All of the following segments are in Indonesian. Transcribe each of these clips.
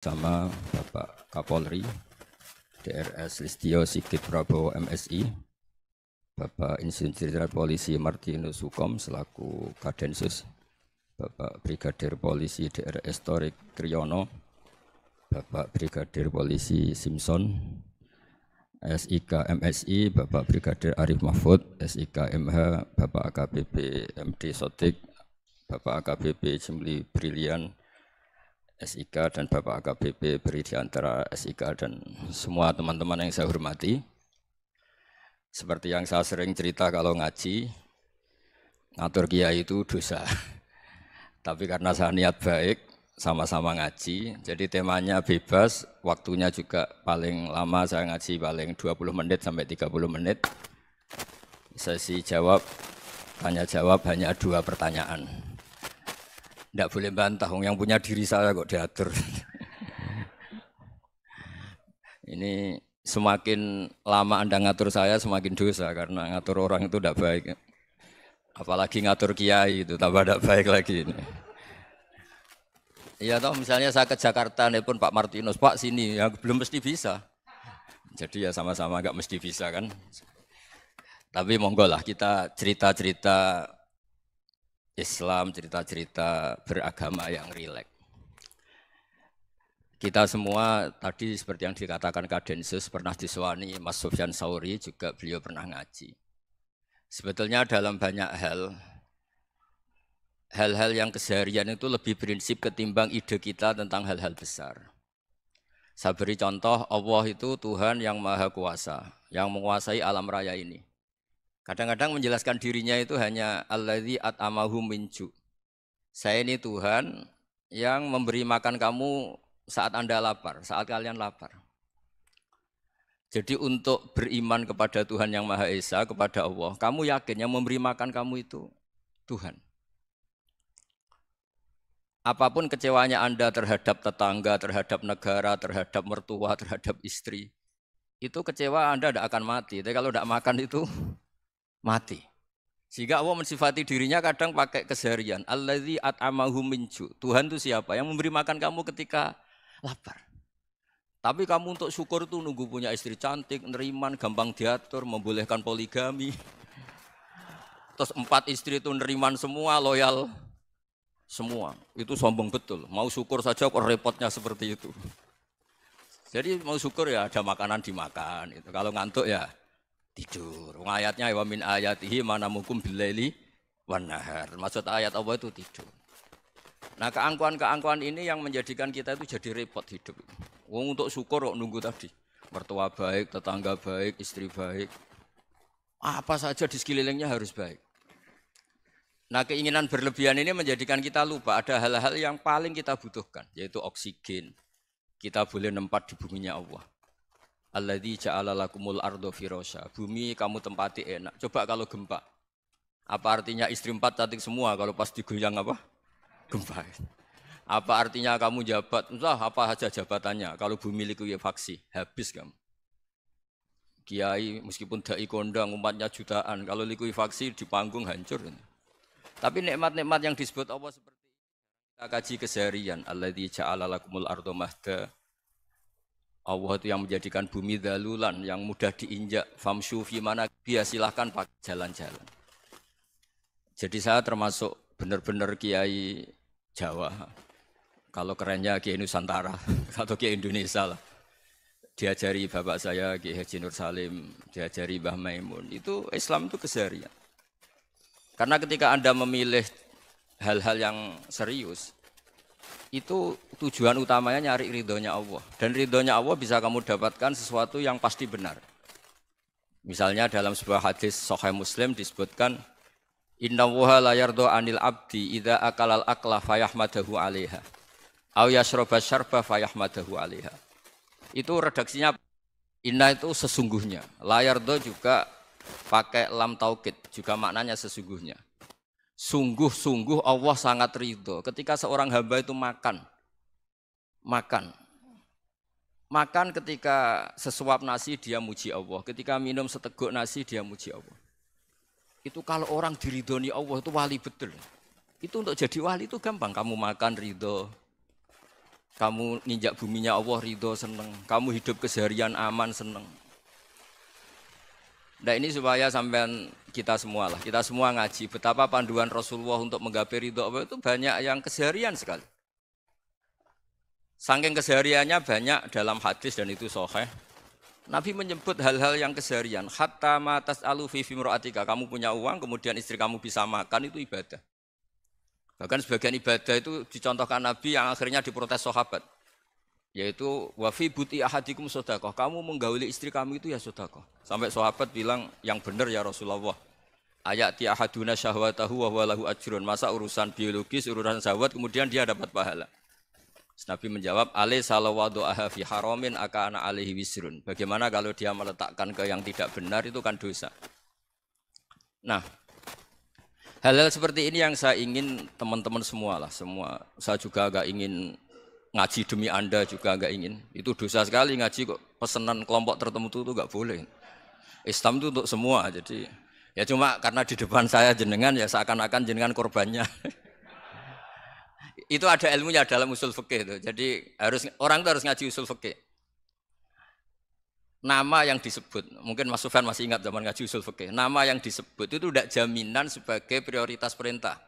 Sama Bapak Kapolri, DRS Listio Sigit Prabowo MSI, Bapak Insinyur Jenderal Polisi Martinus Hukom selaku Kadensus, Bapak Brigadir Polisi DRS Torik Kriyono, Bapak Brigadir Polisi Simpson, SIK MSI, Bapak Brigadir Arif Mahfud, SIK MH, Bapak AKBP MD Sotik, Bapak AKBP Jimli Brilian, SIK dan Bapak AKBP Beridiantara SIK dan semua teman-teman yang saya hormati. Seperti yang saya sering cerita kalau ngaji, ngatur kiai itu dosa. Tapi karena saya niat baik, sama-sama ngaji, jadi temanya bebas, waktunya juga paling lama saya ngaji paling 20 menit sampai 30 menit. Sesi jawab, tanya jawab hanya 2 pertanyaan. Tidak boleh bantah, yang punya diri saya kok diatur. Ini semakin lama Anda ngatur saya, semakin dosa, karena ngatur orang itu tidak baik. Apalagi ngatur kiai itu, tambah tidak baik lagi ini. Iya toh, misalnya saya ke Jakarta, nelpon Pak Martinus, Pak sini, ya belum mesti bisa. Jadi ya sama-sama nggak mesti bisa kan. Tapi monggo lah kita cerita-cerita Islam, cerita-cerita beragama yang rileks. Kita semua tadi seperti yang dikatakan Kadensus pernah disewani Mas Sufyan Sauri, juga beliau pernah ngaji. Sebetulnya dalam banyak hal-hal yang keseharian itu lebih prinsip ketimbang ide kita tentang hal-hal besar. Saya beri contoh, Allah itu Tuhan yang Maha Kuasa, yang menguasai alam raya ini. Kadang-kadang menjelaskan dirinya itu hanya alladzi at'amahum min ju'. Saya ini Tuhan yang memberi makan kamu saat Anda lapar, saat kalian lapar. Jadi untuk beriman kepada Tuhan yang Maha Esa, kepada Allah, kamu yakin yang memberi makan kamu itu Tuhan. Apapun kecewanya Anda terhadap tetangga, terhadap negara, terhadap mertua, terhadap istri, itu kecewa Anda tidak akan mati. Tapi kalau tidak makan itu mati. Sehingga Allah mensifati dirinya kadang pakai keseharian. Alladzi at'amahum min ju'. Tuhan itu siapa? Yang memberi makan kamu ketika lapar. Tapi kamu untuk syukur itu nunggu punya istri cantik, neriman, gampang diatur, membolehkan poligami. Terus 4 istri itu neriman semua, loyal semua. Itu sombong betul. Mau syukur saja kok repotnya seperti itu. Jadi mau syukur ya ada makanan dimakan. Itu. Kalau ngantuk ya tidur. Ayatnya wa min ayatihi manamukum billaili wan nahar. Maksud ayat Allah itu tidur. Nah, keangkuhan-keangkuhan ini yang menjadikan kita itu jadi repot hidup. Wong untuk syukur kok nunggu tadi. Mertua baik, tetangga baik, istri baik. Apa saja di sekelilingnya harus baik. Nah, keinginan berlebihan ini menjadikan kita lupa ada hal-hal yang paling kita butuhkan, yaitu oksigen. Kita boleh nempat di buminya Allah. Alladzi ja'ala lakumul ardo firasya. Bumi kamu tempati enak. Coba kalau gempa. Apa artinya istri 4 cantik semua kalau pas digoyang apa? Gempa. Apa artinya kamu jabat? Entah apa saja jabatannya. Kalau bumi likuifaksi, habis kamu. Kiai meskipun dai kondang umatnya jutaan, kalau likuifaksi di panggung hancur. Tapi nikmat-nikmat yang disebut Allah seperti itu. Kita kaji keseharian. Alladzi ja'ala lakumul ardo mahda. Allah itu yang menjadikan bumi dalulan, yang mudah diinjak. Famshu fi mana biya, silahkan pakai jalan-jalan. Jadi saya termasuk benar-benar kiai Jawa. Kalau kerennya kiai Nusantara atau kiai Indonesia lah. Diajari bapak saya Kiai Haji Nur Salim, diajari Mbah Maimun. Itu Islam itu keseharian. Karena ketika Anda memilih hal-hal yang serius, itu tujuan utamanya nyari ridhonya Allah. Dan ridhonya Allah bisa kamu dapatkan sesuatu yang pasti benar. Misalnya dalam sebuah hadis Sahih Muslim disebutkan, Innallaha la yardha 'anil 'abdi idza akalal akla fayahmadahu 'alaiha aw yashraba syarba fayahmadahu 'alaiha. Itu redaksinya inna itu sesungguhnya. La yardha juga pakai lam taukid, juga maknanya sesungguhnya. Sungguh-sungguh Allah sangat ridho ketika seorang hamba itu makan ketika sesuap nasi dia muji Allah, ketika minum seteguk nasi dia muji Allah. Itu kalau orang diridhoni Allah itu wali betul. Itu untuk jadi wali itu gampang, kamu makan ridho, Kamu nginjak buminya Allah ridho seneng. Kamu hidup keseharian aman seneng. Nah ini supaya sampean kita semua lah. Kita semua ngaji betapa panduan Rasulullah untuk menggapai ridho Allah itu banyak yang keseharian sekali. Saking kesehariannya banyak dalam hadis dan itu sahih. Nabi menyebut hal-hal yang keseharian. Hatta matas alu fi fimroatika. Kamu punya uang, kemudian istri kamu bisa makan, itu ibadah. Bahkan sebagian ibadah itu dicontohkan Nabi yang akhirnya diprotes sahabat. Yaitu wafi buti ahadikum sodakoh. Kamu menggauli istri kamu itu ya sodakoh. Sampai sahabat bilang yang benar ya Rasulullah. Ayati ahaduna syahwatahu wa huwa lahu ajrun. Masa urusan biologis, urusan syahwat kemudian dia dapat pahala. Nabi menjawab, alai salawadu aha fi haramin akana alaihi wisrun. Bagaimana kalau dia meletakkan ke yang tidak benar itu kan dosa. Nah, hal-hal seperti ini yang saya ingin teman-teman semua lah, semua. Saya juga agak ingin ngaji demi Anda juga agak ingin. Itu dosa sekali ngaji kok pesanan kelompok tertentu itu enggak boleh. Islam itu untuk semua. Jadi ya cuma karena di depan saya jenengan ya seakan-akan jenengan korbannya. Itu ada ilmunya dalam usul fikih itu. Jadi orang itu harus ngaji usul fikih. Nama yang disebut, mungkin Mas Sufyan masih ingat zaman ngaji usul fikih. Nama yang disebut itu tidak jaminan sebagai prioritas perintah.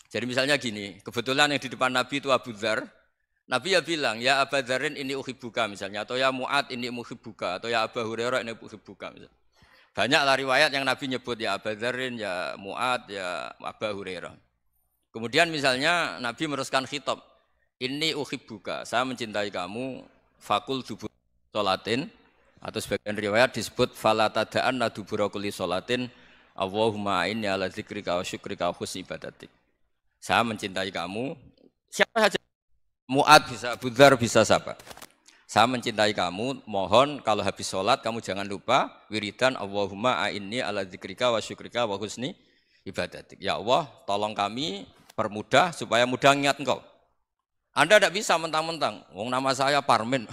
Jadi misalnya gini, kebetulan yang di depan Nabi itu Abu Dzar. Nabi ya bilang, ya Abu Dzarin ini uhibbuka misalnya, atau ya Mu'ad ini uhibbuka, atau ya Abu Hurairah ini uhibbuka misalnya. Banyaklah riwayat yang Nabi nyebut ya Abu Dzarin, ya Mu'ad, ya Abu Hurairah. Kemudian misalnya Nabi meneruskan khitab, ini uhibbuka, saya mencintai kamu, fakul dubur sholatin, atau sebagian riwayat disebut fala tada'anna dubura kulli sholatin, Allahumma inni ala dzikrika wa syukrika wa husni ibadatik. Saya mencintai kamu, siapa saja, Mu'ad bisa, Abu Dzar bisa siapa. Saya mencintai kamu, mohon kalau habis sholat kamu jangan lupa wiridan Allahumma inni ala dzikrika wa syukrika wa husni ibadatik. Ya Allah, tolong kami permudah supaya mudah ingat engkau. Anda tidak bisa mentang-mentang, wong nama saya Parmin,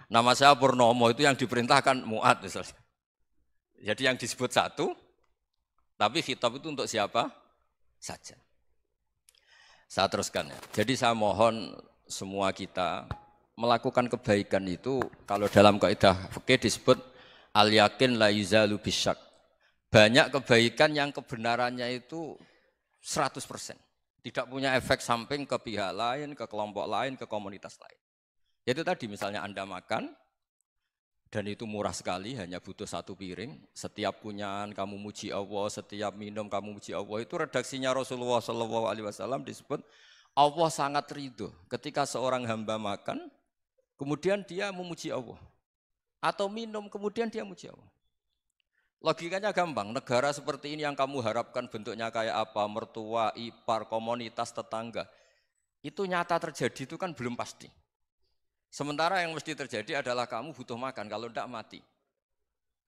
nama saya Purnomo, itu yang diperintahkan Mu'ad misalnya. Jadi yang disebut satu, tapi khitab itu untuk siapa saja. Saya teruskan ya. Jadi saya mohon semua kita melakukan kebaikan itu, kalau dalam kaidah fikih disebut al-yakin la yuzalu bisyak. Banyak kebaikan yang kebenarannya itu 100%. Tidak punya efek samping ke pihak lain, ke kelompok lain, ke komunitas lain. Itu tadi misalnya Anda makan, dan itu murah sekali, hanya butuh satu piring. Setiap punyaan kamu muji Allah, setiap minum kamu muji Allah. Itu redaksinya Rasulullah SAW disebut, Allah sangat ridho ketika seorang hamba makan, kemudian dia memuji Allah. Atau minum, kemudian dia memuji Allah. Logikanya gampang, negara seperti ini yang kamu harapkan bentuknya kayak apa, mertua, ipar, komunitas, tetangga, itu nyata terjadi itu kan belum pasti. Sementara yang mesti terjadi adalah kamu butuh makan, kalau tidak mati.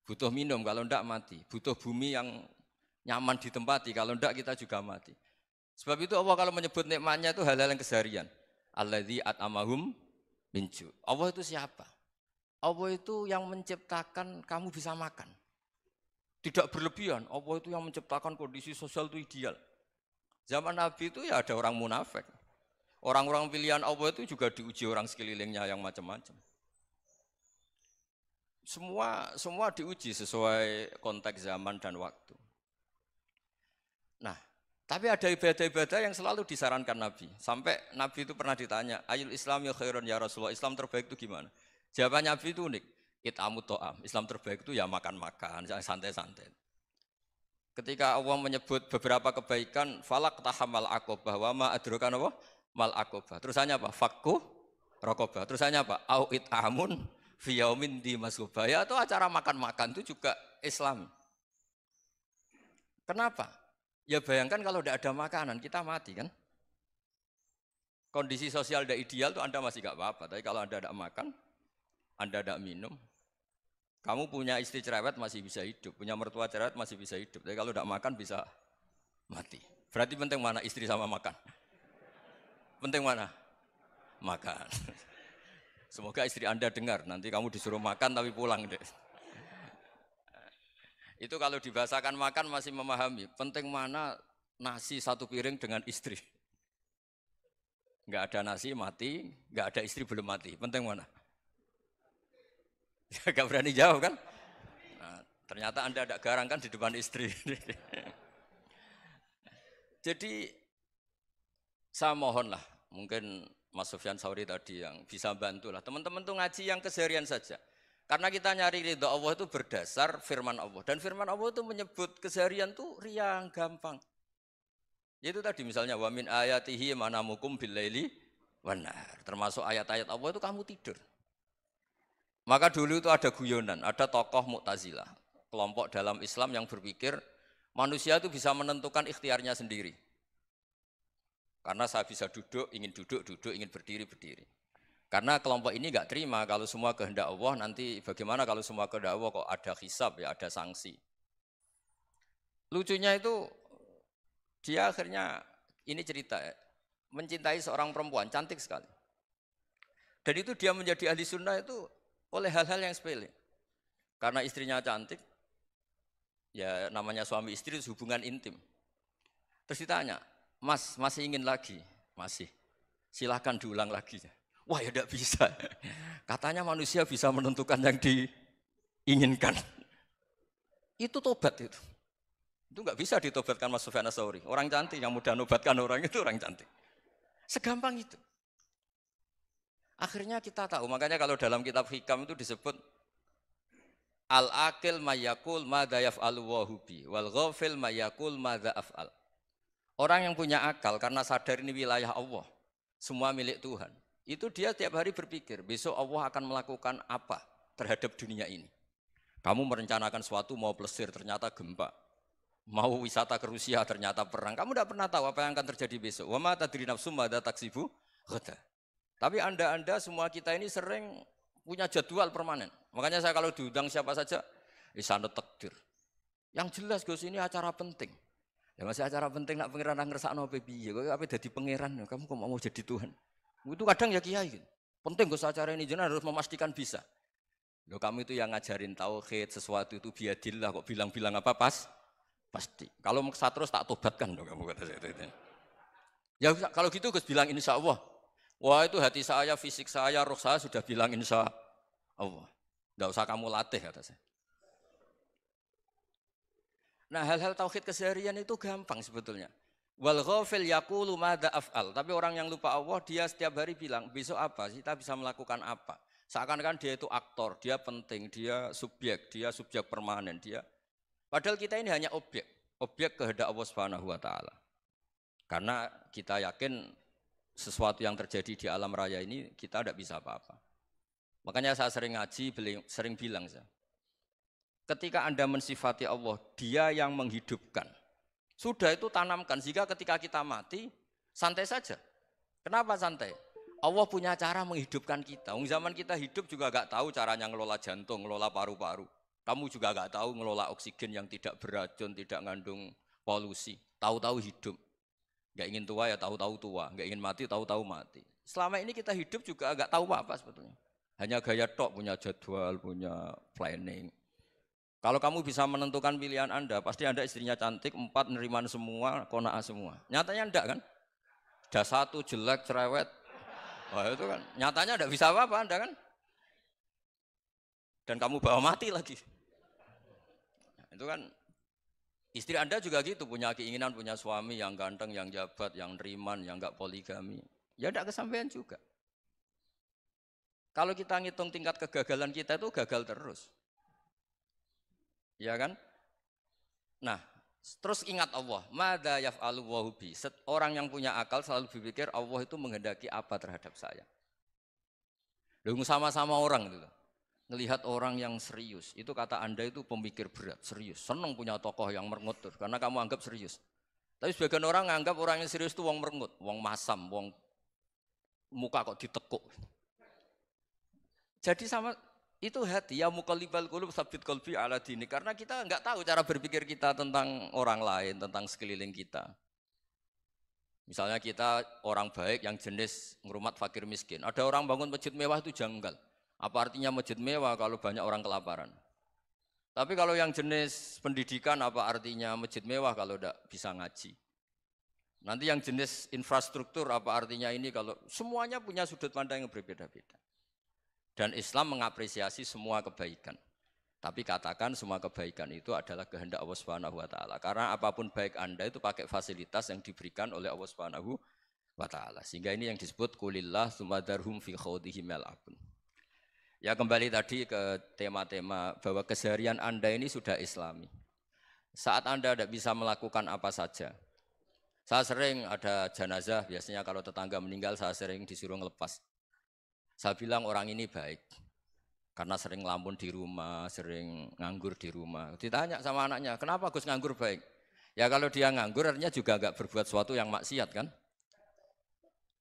Butuh minum, kalau tidak mati. Butuh bumi yang nyaman ditempati, kalau tidak kita juga mati. Sebab itu Allah kalau menyebut nikmatnya itu hal-hal yang keseharian. Alladzi at'amahum min ju'. Allah itu siapa? Allah itu yang menciptakan kamu bisa makan. Tidak berlebihan, Allah itu yang menciptakan kondisi sosial itu ideal. Zaman Nabi itu ya ada orang munafik. Orang-orang pilihan Allah itu juga diuji orang sekelilingnya yang macam-macam. Semua diuji sesuai konteks zaman dan waktu. Nah, tapi ada ibadah-ibadah yang selalu disarankan Nabi. Sampai Nabi itu pernah ditanya, ayul Islam ya khairun ya Rasulullah, Islam terbaik itu gimana? Jawaban Nabi itu unik. It'amu to'am. Islam terbaik itu ya makan-makan, santai-santai. Ketika Allah menyebut beberapa kebaikan, falak tahamal aqobah, wa ma adrokan apa? Mal aqobah. Terusannya apa? Fakku rokobah. Terusannya apa? Au it'amun fiyaumin di masubah. Ya itu acara makan-makan itu juga Islam. Kenapa? Ya bayangkan kalau tidak ada makanan, kita mati kan? Kondisi sosial tidak ideal itu Anda masih gak apa-apa. Tapi kalau Anda tidak makan, Anda tidak minum, kamu punya istri cerewet masih bisa hidup, punya mertua cerewet masih bisa hidup. Tapi kalau tidak makan bisa mati. Berarti penting mana istri sama makan? Penting mana? Makan. Semoga istri Anda dengar, nanti kamu disuruh makan tapi pulang deh. Itu kalau dibahasakan makan masih memahami. Penting mana nasi satu piring dengan istri. Nggak ada nasi mati, nggak ada istri belum mati. Penting mana? Gak berani jawab kan? Nah, ternyata Anda ada garang kan di depan istri. Jadi saya mohonlah, mungkin Mas Sufyan Sauri tadi yang bisa bantu lah. Teman-teman tuh ngaji yang keseharian saja. Karena kita nyari ridho Allah itu berdasar firman Allah. Dan firman Allah itu menyebut keseharian tuh riang, gampang. Itu tadi misalnya wa min ayatihi manamukum billaili wanar. Termasuk ayat-ayat Allah itu kamu tidur. Maka dulu itu ada guyonan, ada tokoh Mu'tazilah, kelompok dalam Islam yang berpikir manusia itu bisa menentukan ikhtiarnya sendiri. Karena saya bisa duduk, ingin berdiri, berdiri. Karena kelompok ini nggak terima kalau semua kehendak Allah, nanti bagaimana kalau semua kehendak Allah kok ada hisab, ya ada sanksi. Lucunya itu dia akhirnya, ini cerita, mencintai seorang perempuan, cantik sekali. Dan itu dia menjadi ahli sunnah itu oleh hal-hal yang sepele. Karena istrinya cantik, ya namanya suami istri itu hubungan intim. Terus ditanya, Mas, masih ingin lagi? Masih. Silahkan diulang lagi. Wah ya tidak bisa. Katanya manusia bisa menentukan yang diinginkan. Itu tobat itu. Itu nggak bisa ditobatkan Mas Sufyan Ats-Tsauri. Orang cantik yang mudah nobatkan orang itu orang cantik. Segampang itu. Akhirnya kita tahu, makanya kalau dalam kitab Hikam itu disebut al-aqil mayyakul madza yaf'alu wa hubi wal ghafil mayyakul madza af'al. Orang yang punya akal karena sadar ini wilayah Allah, semua milik Tuhan. Itu dia tiap hari berpikir, besok Allah akan melakukan apa terhadap dunia ini. Kamu merencanakan suatu mau plesir, ternyata gempa. Mau wisata ke Rusia, ternyata perang. Kamu tidak pernah tahu apa yang akan terjadi besok. Wa ma tadri nafsum madza taksibu ghadan. Tapi anda semua kita ini sering punya jadwal permanen. Makanya saya kalau diundang siapa saja, sana takdir. Yang jelas Gus ini acara penting. Ya masih acara penting nak pangeran ngersakno piye? Kok ape dadi pangeran? Kamu kok mau jadi Tuhan? Itu kadang ya kiai. Penting Gus acara ini jenengan harus memastikan bisa. Loh kamu itu yang ngajarin tauhid, sesuatu itu biadillah kok bilang-bilang apa pasti. Kalau maksa terus tak tobatkan loh kamu kata saya itu. Ya kalau gitu Gus bilang insya Allah. Wah itu hati saya, fisik saya, roh saya sudah bilang insya Allah. Enggak usah kamu latih kata saya. Nah hal-hal tauhid keseharian itu gampang sebetulnya. Wal ghafil yaqulu madza af'al. Tapi orang yang lupa Allah dia setiap hari bilang besok apa? Kita bisa melakukan apa? Seakan-akan dia itu aktor, dia penting, dia subjek permanen, dia. Padahal kita ini hanya objek kehendak Allah Subhanahu wa taala. Karena kita yakin sesuatu yang terjadi di alam raya ini kita tidak bisa apa-apa. Makanya saya sering ngaji, sering bilang saya. Ketika Anda mensifati Allah, dia yang menghidupkan. Sudah itu tanamkan, sehingga ketika kita mati, santai saja. Kenapa santai? Allah punya cara menghidupkan kita. Zaman kita hidup juga gak tahu caranya ngelola jantung, ngelola paru-paru. Kamu juga gak tahu ngelola oksigen yang tidak beracun, tidak mengandung polusi. Tahu-tahu hidup. Gak ingin tua ya tahu-tahu tua, gak ingin mati tahu-tahu mati. Selama ini kita hidup juga gak tahu apa sebetulnya. Hanya gaya tok, punya jadwal, punya planning. Kalau kamu bisa menentukan pilihan Anda, pasti Anda istrinya cantik, 4 neriman semua, kona'ah semua. Nyatanya enggak kan? Ada 1 jelek, cerewet. Wah itu kan, nyatanya enggak bisa apa-apa Anda kan? Dan kamu bawa mati lagi. Nah, itu kan, istri Anda juga gitu, punya keinginan, punya suami yang ganteng, yang jabat, yang neriman, yang enggak poligami. Ya enggak kesampaian juga. Kalau kita ngitung tingkat kegagalan kita itu gagal terus. Ya kan? Nah, terus ingat Allah, madza yaf'alu wa hubi. Orang yang punya akal selalu berpikir Allah itu menghendaki apa terhadap saya. Lalu sama-sama orang itu. Ngelihat orang yang serius, itu kata Anda itu pemikir berat, serius. Senang punya tokoh yang merengut karena kamu anggap serius. Tapi sebagian orang anggap orang yang serius itu wong merengut, wong masam, wong muka kok ditekuk. Jadi sama itu hati ya muqallibal qulub tsabbit qalbi ala dini, karena kita enggak tahu cara berpikir kita tentang orang lain, tentang sekeliling kita. Misalnya kita orang baik yang jenis ngrumat fakir miskin. Ada orang bangun masjid mewah itu janggal. Apa artinya masjid mewah kalau banyak orang kelaparan? Tapi kalau yang jenis pendidikan apa artinya masjid mewah kalau enggak bisa ngaji? Nanti yang jenis infrastruktur apa artinya ini kalau semuanya punya sudut pandang yang berbeda-beda. Dan Islam mengapresiasi semua kebaikan. Tapi katakan semua kebaikan itu adalah kehendak Allah Subhanahu wa taala. Karena apapun baik Anda itu pakai fasilitas yang diberikan oleh Allah Subhanahu wa taala. Sehingga ini yang disebut kulillah sumadarhum fi khawdihim yal'abun. Ya kembali tadi ke tema-tema bahwa keseharian Anda ini sudah Islami. Saat Anda tidak bisa melakukan apa saja. Saya sering ada jenazah, biasanya kalau tetangga meninggal saya sering disuruh ngelepas. Saya bilang orang ini baik. Karena sering ngelamun di rumah, sering nganggur di rumah. Ditanya sama anaknya, kenapa Gus nganggur baik? Ya kalau dia nganggur artinya juga enggak berbuat sesuatu yang maksiat kan?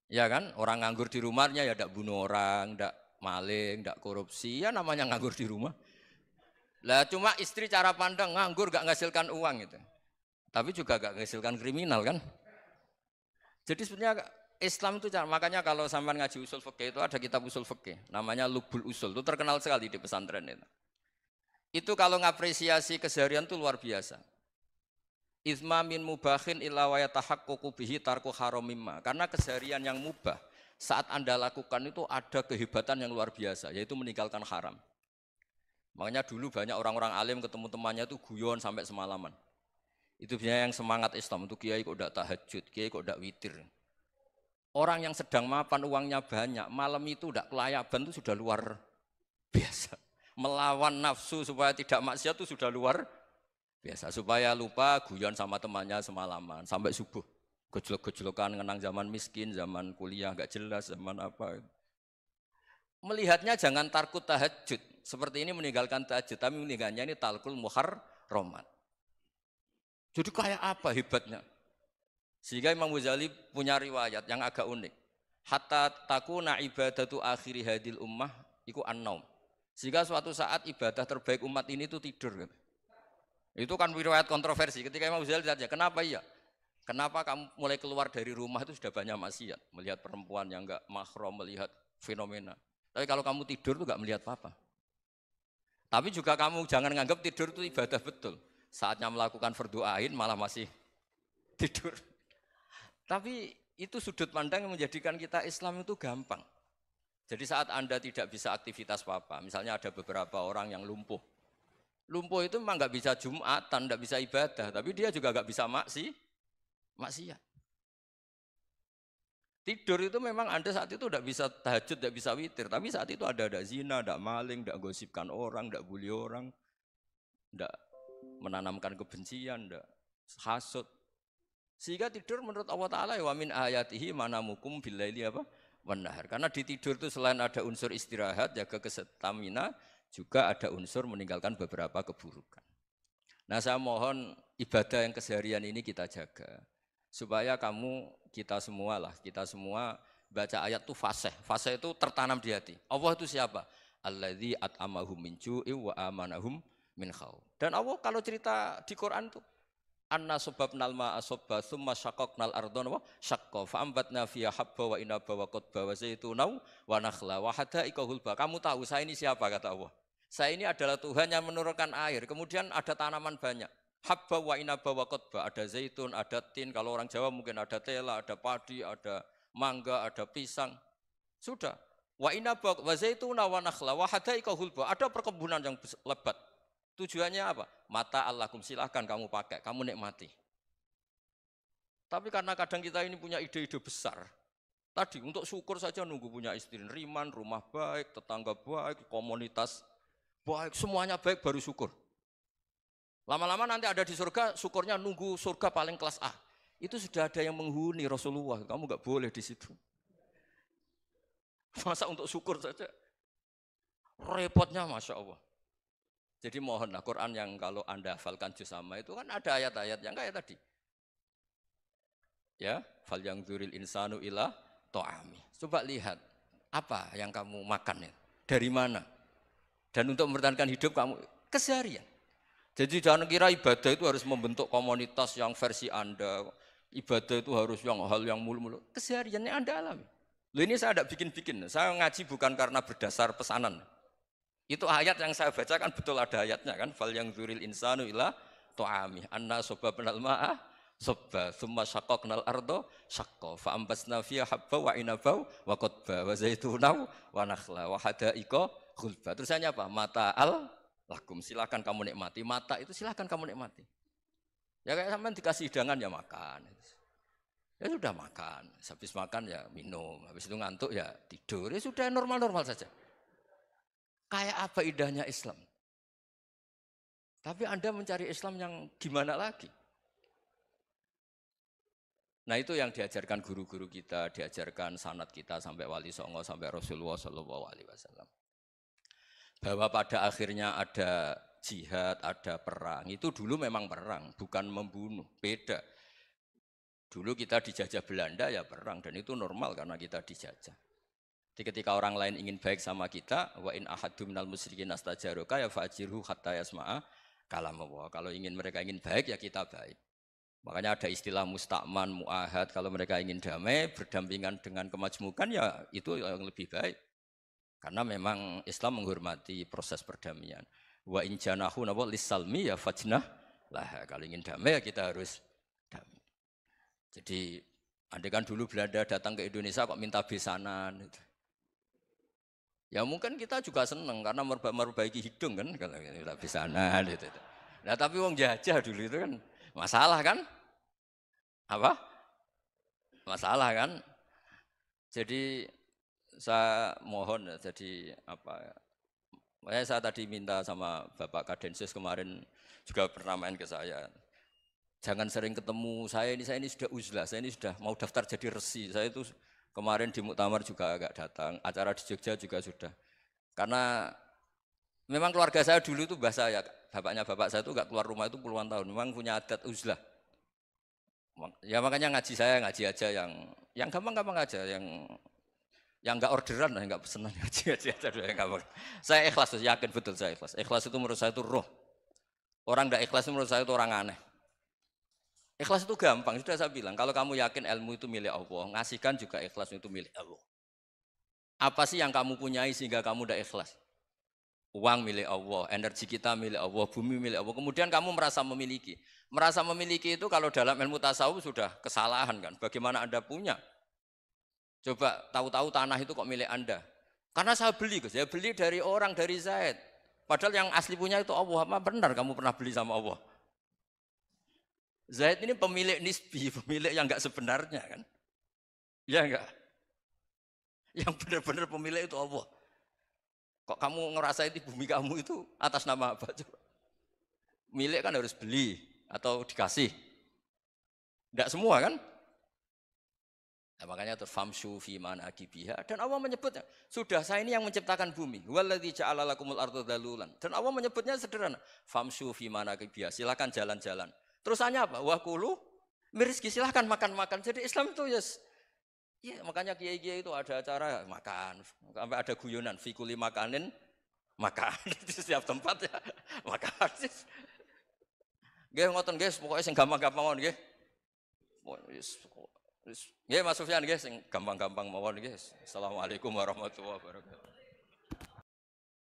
Ya kan, orang nganggur di rumahnya ya tidak bunuh orang, tidak maling, tidak korupsi, ya namanya nganggur di rumah. Lah cuma istri cara pandang nganggur enggak menghasilkan uang gitu. Tapi juga enggak menghasilkan kriminal kan? Jadi sebenarnya Islam itu makanya kalau sampai ngaji usul fikih itu ada kitab usul fikih namanya Lubul Usul, itu terkenal sekali di pesantren itu. Itu kalau ngapresiasi keseharian itu luar biasa. Izma min mubahin illa wa yatahaqqaqu bihi tarku haramimma. Karena keseharian yang mubah saat Anda lakukan itu ada kehebatan yang luar biasa, yaitu meninggalkan haram. Makanya dulu banyak orang-orang alim ketemu temannya itu guyon sampai semalaman. Itu biasanya yang semangat Islam, itu kiai kok tidak tahajud, kiai kok tidak witir. Orang yang sedang mapan uangnya banyak, malam itu tidak kelayaban itu sudah luar biasa. Melawan nafsu supaya tidak maksiat itu sudah luar biasa. Supaya lupa guyon sama temannya semalaman sampai subuh. Gejolok-gejolokan ngenang zaman miskin, zaman kuliah nggak jelas, zaman apa. Melihatnya jangan tarkut tahajud. Seperti ini meninggalkan tahajud, tapi meninggalnya ini talkul muharramat. Jadi kayak apa hebatnya? Sehingga Imam Ghazali punya riwayat yang agak unik. Hatta takuna ibadatu akhiri hadil ummah iku an-naum. Sehingga suatu saat ibadah terbaik umat ini itu tidur. Itu kan riwayat kontroversi. Ketika Imam Ghazali ditanya, kenapa iya? Kenapa kamu mulai keluar dari rumah itu sudah banyak maksiat? Melihat perempuan yang enggak mahram, melihat fenomena. Tapi kalau kamu tidur itu enggak melihat apa-apa. Tapi juga kamu jangan nganggap tidur itu ibadah betul. Saatnya melakukan fardu ain malah masih tidur. Tapi itu sudut pandang yang menjadikan kita Islam itu gampang. Jadi saat Anda tidak bisa aktivitas apa-apa, misalnya ada beberapa orang yang lumpuh. Lumpuh itu memang nggak bisa Jumatan, nggak bisa ibadah, tapi dia juga nggak bisa maksiat. Tidur itu memang Anda saat itu tidak bisa tahajud, tidak bisa witir, tapi saat itu ada zina, ada maling, tidak gosipkan orang, tidak bully orang, tidak menanamkan kebencian, tidak hasud. Sehingga tidur menurut Allah Ta'ala wa min ayatihi manamukum billaili apa? Wanahar. Karena di tidur itu selain ada unsur istirahat, jaga kestamina, juga ada unsur meninggalkan beberapa keburukan. Nah saya mohon ibadah yang keseharian ini kita jaga. Supaya kita semua baca ayat itu fasih. Fasih itu tertanam di hati. Allah itu siapa? Alladzi at'amahum min ju'i wa amanahum min khauf. Dan Allah kalau cerita di Quran itu anna sababnal ma'a sabba tsumma syaqqaqnal ardha wa syaqqa fa ambatna fiha habba wa inaba wa qadba wa zaituna wa nakhla wa hadaika hulba. Kamu tahu saya ini siapa kata Allah? Saya ini adalah Tuhan yang menurunkan air, kemudian ada tanaman banyak. Habba wa inaba wa qadba, ada zaitun, ada tin, kalau orang Jawa mungkin ada tela, ada padi, ada mangga, ada pisang. Sudah. Wa inaba wa zaituna wa nakhla wa hadaika hulba, ada perkebunan yang lebat. Tujuannya apa? Mata Allahkum, silahkan kamu pakai, kamu nikmati. Tapi karena kadang kita ini punya ide-ide besar. Tadi untuk syukur saja nunggu punya istri riman, rumah baik, tetangga baik, komunitas baik, semuanya baik baru syukur. Lama-lama nanti ada di surga, syukurnya nunggu surga paling kelas A. Itu sudah ada yang menghuni Rasulullah, kamu nggak boleh di situ. Masa untuk syukur saja? Repotnya Masya Allah. Jadi mohonlah Quran yang kalau Anda hafalkan juz amma itu kan ada ayat-ayat yang kayak tadi. Ya, fal yang dzuril insanu ila ta'ami. Coba lihat apa yang kamu makan ya? Dari mana? Dan untuk mempertahankan hidup kamu keseharian. Jadi jangan kira ibadah itu harus membentuk komunitas yang versi Anda. Ibadah itu harus hal yang mulu-mulu. Kesehariannya Anda alami. Loh ini saya tidak bikin-bikin. Saya ngaji bukan karena berdasar pesanan. Itu ayat yang saya baca kan betul ada ayatnya kan. Fal yang dzuril insanu ila ta'ami. Anna sababnal ma'a sabba thumma syaqqaqnal arda syaqqa fa ambasna fiha habba wa inaba wa qadba wa zaituna wa nakhla wa hadaiqa ghulba. Terusannya apa? Mata'al lakum, silakan kamu nikmati. Mata itu silakan kamu nikmati. Ya kayak sampean dikasih hidangan ya makan. Ya sudah makan, habis makan ya minum, habis itu ngantuk ya tidur. Ya sudah normal-normal saja. Kayak apa indahnya Islam? Tapi Anda mencari Islam yang gimana lagi? Nah itu yang diajarkan guru-guru kita, diajarkan sanad kita sampai Wali Songo, sampai Rasulullah SAW. Bahwa pada akhirnya ada jihad, ada perang. Itu dulu memang perang, bukan membunuh, beda. Dulu kita dijajah Belanda ya perang, dan itu normal karena kita dijajah. Jadi ketika orang lain ingin baik sama kita, wa in ahadum minal musyrikin astajaroka ya fa'ajirhu hatta yasma'a kalam Allah. Kalau mereka ingin baik ya kita baik. Makanya ada istilah mustakman, mu'ahad. Kalau mereka ingin damai, berdampingan dengan kemajmukan ya itu yang lebih baik. Karena memang Islam menghormati proses perdamaian. Wa in janahu nawa lissalmi ya fajnah lah. Kalau ingin damai ya kita harus damai. Jadi andai kan dulu Belanda datang ke Indonesia kok minta besanan. Gitu. Ya mungkin kita juga senang karena memperbaiki hidung kan kalau minta besanan. Gitu. Nah tapi wong jajah dulu itu kan masalah kan? Apa? Masalah kan? Jadi saya mohon ya, jadi apa? Saya tadi minta sama Bapak Kadensus kemarin juga pernah main ke saya. Jangan sering ketemu saya ini sudah uzlah, saya ini sudah mau daftar jadi resi. Saya itu kemarin di muktamar juga agak datang, acara di Jogja juga sudah. Karena memang keluarga saya dulu itu bahasa ya, bapaknya bapak saya itu enggak keluar rumah itu puluhan tahun, memang punya adat uzlah. Ya makanya ngaji saya ngaji aja yang gampang-gampang aja, yang enggak orderan, enggak pesenan ngaji aja dulu yang gampang. Saya ikhlas, yakin betul saya ikhlas. Ikhlas itu menurut saya itu roh. Orang enggak ikhlas menurut saya itu orang aneh. Ikhlas itu gampang, sudah saya bilang. Kalau kamu yakin ilmu itu milik Allah, ngasihkan juga ikhlas itu milik Allah. Apa sih yang kamu punyai sehingga kamu udah ikhlas? Uang milik Allah, energi kita milik Allah, bumi milik Allah. Kemudian kamu merasa memiliki. Merasa memiliki itu kalau dalam ilmu tasawuf sudah kesalahan kan. Bagaimana Anda punya? Coba tahu-tahu tanah itu kok milik Anda. Karena saya beli, Gus. Saya beli dari orang, dari Zaid. Padahal yang asli punya itu Allah. Apa benar kamu pernah beli sama Allah? Zaid ini pemilik nisbi, pemilik yang enggak sebenarnya kan. Ya enggak? Yang benar-benar pemilik itu Allah. Kok kamu ngerasa itu bumi kamu itu atas nama apa? Coba. Milik kan harus beli atau dikasih. Enggak semua kan? Nah, makanya itu famshu fi manakibiha, dan Allah menyebutnya, sudah saya ini yang menciptakan bumi. Waladzi ja'ala lakumul arda dalulan. Dan Allah menyebutnya sederhana, famshu fi manakibiha, silakan jalan-jalan. Terusannya apa? Wa kulu mirizki, silahkan makan-makan. Jadi Islam itu ya makanya kiai-kiai itu ada acara makan, sampai ada guyonan fikuli makanin makan di setiap tempat ya makan. Nggih ngoten guys, pokoknya sing gampang-gampang mawon nggih. Nggih Mas Sufyan nggih sing gampang-gampang mawon nggih. Assalamualaikum warahmatullahi wabarakatuh.